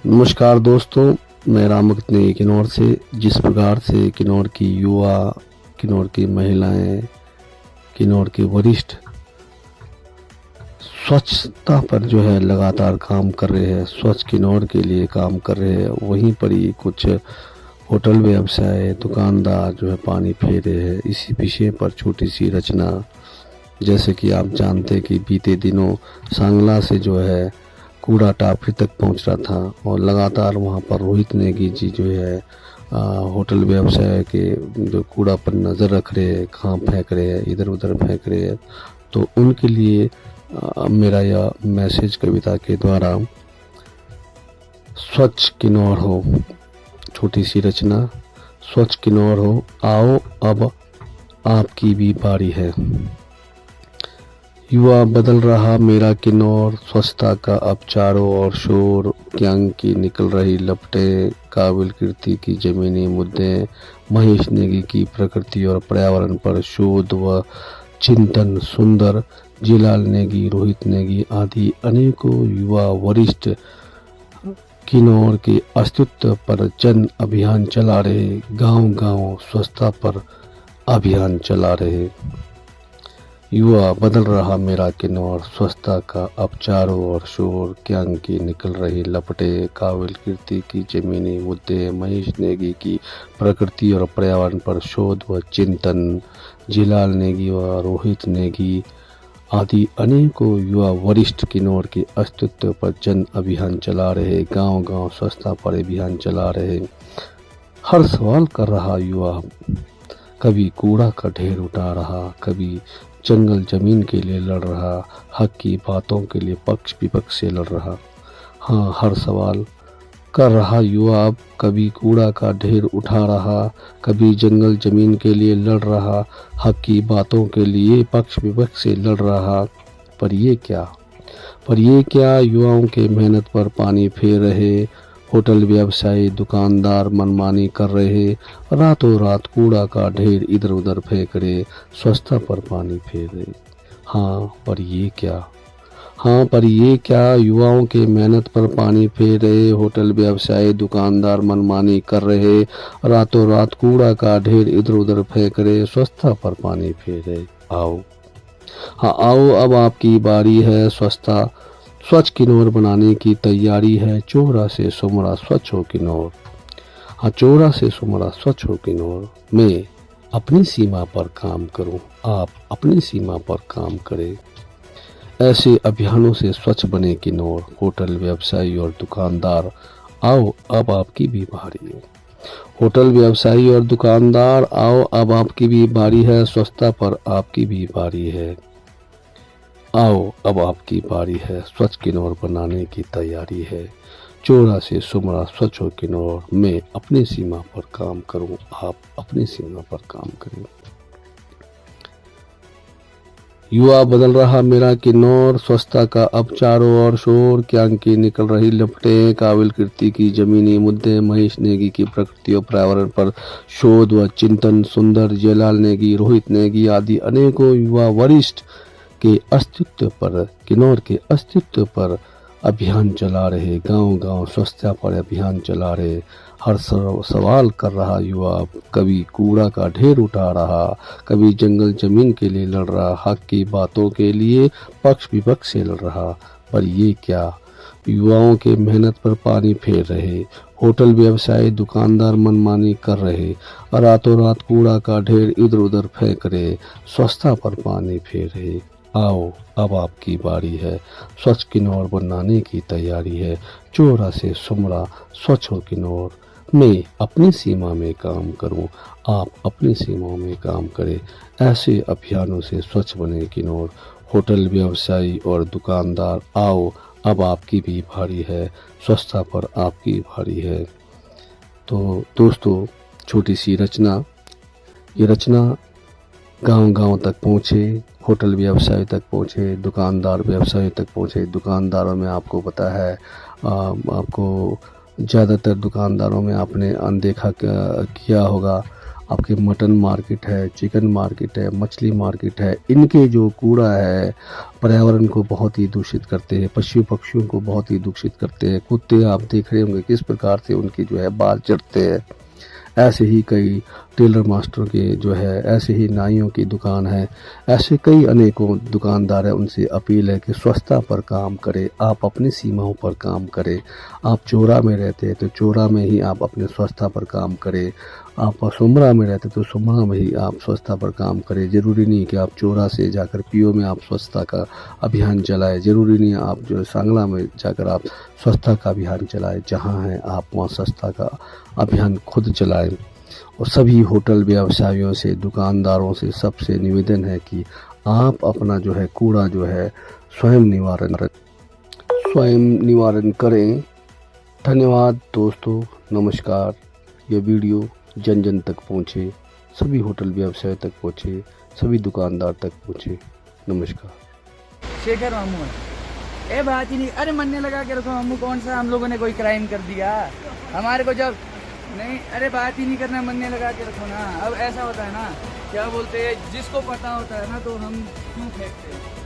नमस्कार दोस्तों, मैं रामकृष्ण किन्नौर से। जिस प्रकार से किन्नौर की युवा, किन्नौर की महिलाएं, किन्नौर के वरिष्ठ स्वच्छता पर जो है लगातार काम कर रहे हैं, स्वच्छ किन्नौर के लिए काम कर रहे हैं, वहीं पर ही कुछ होटल व्यवसाय दुकानदार जो है पानी फेर रहे हैं। इसी विषय पर छोटी सी रचना। जैसे कि आप जानते हैं कि बीते दिनों सांगला से जो है कूड़ा टापरी तक पहुंच रहा था और लगातार वहां पर रोहित नेगी जी जो है होटल व्यवसाय के जो कूड़ा पर नज़र रख रहे हैं, कहाँ फेंक रहे हैं, इधर उधर फेंक रहे हैं। तो उनके लिए मेरा यह मैसेज कविता के द्वारा, स्वच्छ किन्नौर हो, छोटी सी रचना। स्वच्छ किन्नौर हो, आओ अब आपकी भी बारी है। युवा बदल रहा मेरा किन्नौर, स्वच्छता का अब चारों ओर शोर, क्यांग की निकल रही लपटें, काबिल कीर्ति की जमीनी मुद्दे, महेश नेगी की प्रकृति और पर्यावरण पर शोध व चिंतन, सुंदर जिलाल नेगी, रोहित नेगी आदि अनेकों युवा वरिष्ठ किन्नौर के अस्तित्व पर जन अभियान चला रहे, गांव-गांव स्वच्छता पर अभियान चला रहे। युवा बदल रहा मेरा किन्नौर, स्वच्छता का अब चारों ओर शोर, क्यांग की निकल रही लपटें, काबिल कीर्ति की जमीनी मुद्दे, महेश नेगी की प्रकृति और पर्यावरण पर शोध व चिंतन, जिलाल नेगी व रोहित नेगी आदि अनेकों युवा वरिष्ठ किन्नौर के अस्तित्व पर जन अभियान चला रहे, गांव-गांव स्वच्छता पर अभियान चला रहे। हर सवाल कर रहा युवा, कभी कूड़ा का ढेर उठा रहा, कभी जंगल जमीन के लिए लड़ रहा, हक की बातों के लिए पक्ष विपक्ष से लड़ रहा। हाँ, हर सवाल कर रहा युवा अब, कभी कूड़ा का ढेर उठा रहा, कभी जंगल जमीन के लिए लड़ रहा, हक की बातों के लिए पक्ष विपक्ष से लड़ रहा। पर ये क्या युवाओं के मेहनत पर पानी फेर रहे, होटल व्यवसायी दुकानदार मनमानी कर रहे, रातों रात कूड़ा का ढेर इधर उधर फेंक रहे, स्वच्छता पर पानी फेर रहे। हाँ पर ये क्या युवाओं के मेहनत पर पानी फेर रहे, होटल व्यवसायी दुकानदार मनमानी कर रहे, रातों रात कूड़ा का ढेर इधर उधर फेंक रहे, स्वच्छता पर पानी फेर रहे। आओ अब आपकी बारी है, स्वच्छ किन्नौर बनाने की तैयारी है, चोरा से सुमरा स्वच्छ हो किन्नौर। हाँ, चोरा से सुमरा स्वच्छ हो किन्नौर। मैं अपनी सीमा पर काम करूं, आप अपनी सीमा पर काम करें। ऐसे अभियानों से स्वच्छ बने किन्नौर, होटल व्यवसायी और दुकानदार, आओ अब आपकी भी बारी है। होटल व्यवसायी और दुकानदार, आओ अब आपकी भी बारी है, स्वच्छता पर आपकी भी बारी है। आओ अब आपकी बारी है, स्वच्छ किन्नौर बनाने की तैयारी है, चोरा से सुमरा स्वच्छ हो किन्नौर। मैं अपनी सीमा पर काम करूं, आप अपनी सीमा पर काम करें। युवा बदल रहा मेरा किन्नौर, स्वच्छता का अब चारों ओर शोर, क्यांग की निकल रही लपटें, काबिल कीर्ति की जमीनी मुद्दे, महेश नेगी की प्रकृति और पर्यावरण पर शोध व चिंतन, सुंदर जिलाल नेगी, रोहित नेगी आदि अनेकों युवा वरिष्ठ के अस्तित्व पर, किन्नौर के अस्तित्व पर अभियान चला रहे, गांव-गांव स्वच्छता पर अभियान चला रहे। हर सवाल कर रहा युवा, कभी कूड़ा का ढेर उठा रहा, कभी जंगल जमीन के लिए लड़ रहा, हक की बातों के लिए पक्ष विपक्ष से लड़ रहा। पर ये क्या युवाओं के मेहनत पर पानी फेर रहे, होटल व्यवसायी दुकानदार मनमानी कर रहे, रातों रात कूड़ा का ढेर इधर उधर फेंक रहे, स्वच्छता पर पानी फेर रहे। आओ अब आपकी बारी है, स्वच्छ किन्नौर बनाने की तैयारी है, चोरा से सुमरा स्वच्छ हो किन्नौर। मैं अपनी सीमा में काम करूं, आप अपनी सीमा में काम करें। ऐसे अभियानों से स्वच्छ बने किन्नौर, होटल व्यवसायी और दुकानदार, आओ अब आपकी भी बारी है, स्वच्छता पर आपकी बारी है। तो दोस्तों, छोटी सी रचना, ये रचना गांव-गांव तक पहुँचे, होटल व्यवसाय तक पहुँचे, दुकानदार व्यवसाय तक पहुँचे। दुकानदारों में आपको पता है, आपको ज़्यादातर दुकानदारों में आपने अनदेखा किया होगा, आपके मटन मार्केट है, चिकन मार्केट है, मछली मार्केट है, इनके जो कूड़ा है पर्यावरण को बहुत ही दूषित करते हैं, पशु पक्षियों को बहुत ही दूषित करते हैं। कुत्ते आप देख रहे होंगे किस प्रकार से उनके जो है बाल चढ़ते हैं। ऐसे ही कई टेलर मास्टर के जो है, ऐसे ही नाइयों की दुकान है, ऐसे कई अनेकों दुकानदार है। उनसे अपील है कि स्वच्छता पर काम करें, आप अपनी सीमाओं पर काम करें। आप चोरा में रहते हैं तो चोरा में ही आप अपने स्वच्छता पर काम करें। आप सुमरा में रहते तो सुमरा में ही आप स्वच्छता पर काम करें। ज़रूरी नहीं कि आप चोरा से जाकर पीओ में आप स्वच्छता का अभियान चलाएं। ज़रूरी नहीं आप जो सांगला में जाकर आप स्वच्छता का अभियान चलाएं। जहाँ हैं आप वहाँ स्वच्छता का अभियान खुद चलाएं। और सभी होटल व्यवसायियों से, दुकानदारों से सबसे निवेदन है कि आप अपना जो है कूड़ा जो है स्वयं निवारण करें। धन्यवाद दोस्तों, नमस्कार। यह वीडियो जन जन तक पहुँचे, सभी होटल व्यवसाय तक पहुँचे, सभी दुकानदार तक पहुँचे। नमस्कार। शेखर मामू है, ए बात ही नहीं। अरे मन्ने लगा के रखो मामू, कौन सा हम लोगों ने कोई क्राइम कर दिया हमारे को? जब नहीं, अरे बात ही नहीं करना, मन्ने लगा के रखो ना। अब ऐसा होता है ना, क्या बोलते हैं, जिसको पता होता है ना तो हम क्यों फेंकते हैं।